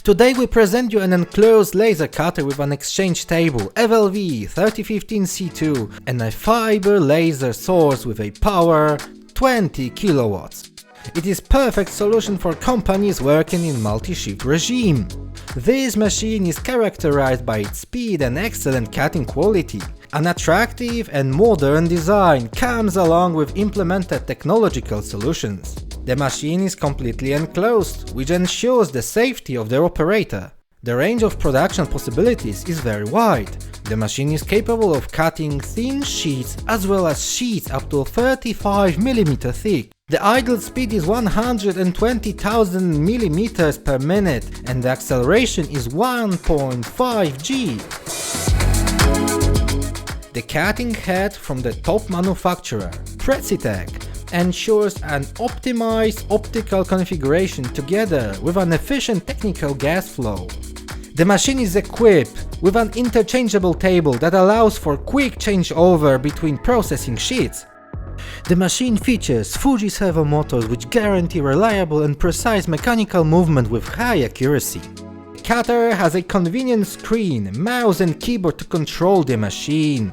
Today we present you an enclosed laser cutter with an exchange table FLV-3015-C2 and a fiber laser source with a power 20 kilowatts. It is perfect solution for companies working in multi-shift regime. This machine is characterized by its speed and excellent cutting quality. An attractive and modern design comes along with implemented technological solutions. The machine is completely enclosed, which ensures the safety of the operator. The range of production possibilities is very wide. The machine is capable of cutting thin sheets as well as sheets up to 35 mm thick. The idle speed is 120,000 mm per minute and the acceleration is 1.5 g. The cutting head from the top manufacturer, Precitech, ensures an optimized optical configuration together with an efficient technical gas flow. The machine is equipped with an interchangeable table that allows for quick changeover between processing sheets. The machine features Fuji servo motors which guarantee reliable and precise mechanical movement with high accuracy. The cutter has a convenient screen, mouse and keyboard to control the machine.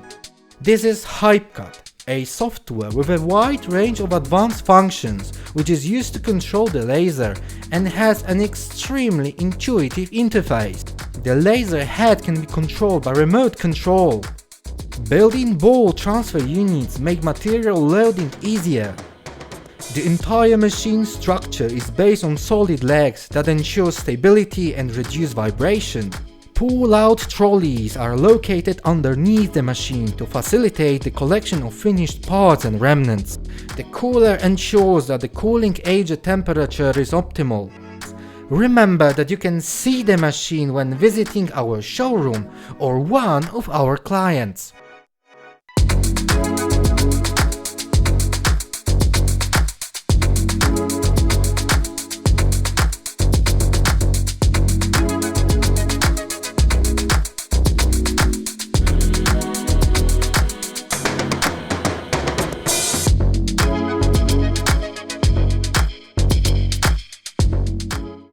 This is HypeCut, a software with a wide range of advanced functions which is used to control the laser and has an extremely intuitive interface. The laser head can be controlled by remote control. Built-in ball transfer units make material loading easier. The entire machine structure is based on solid legs that ensure stability and reduce vibration. Pull-out trolleys are located underneath the machine to facilitate the collection of finished parts and remnants. The cooler ensures that the cooling agent temperature is optimal. Remember that you can see the machine when visiting our showroom or one of our clients.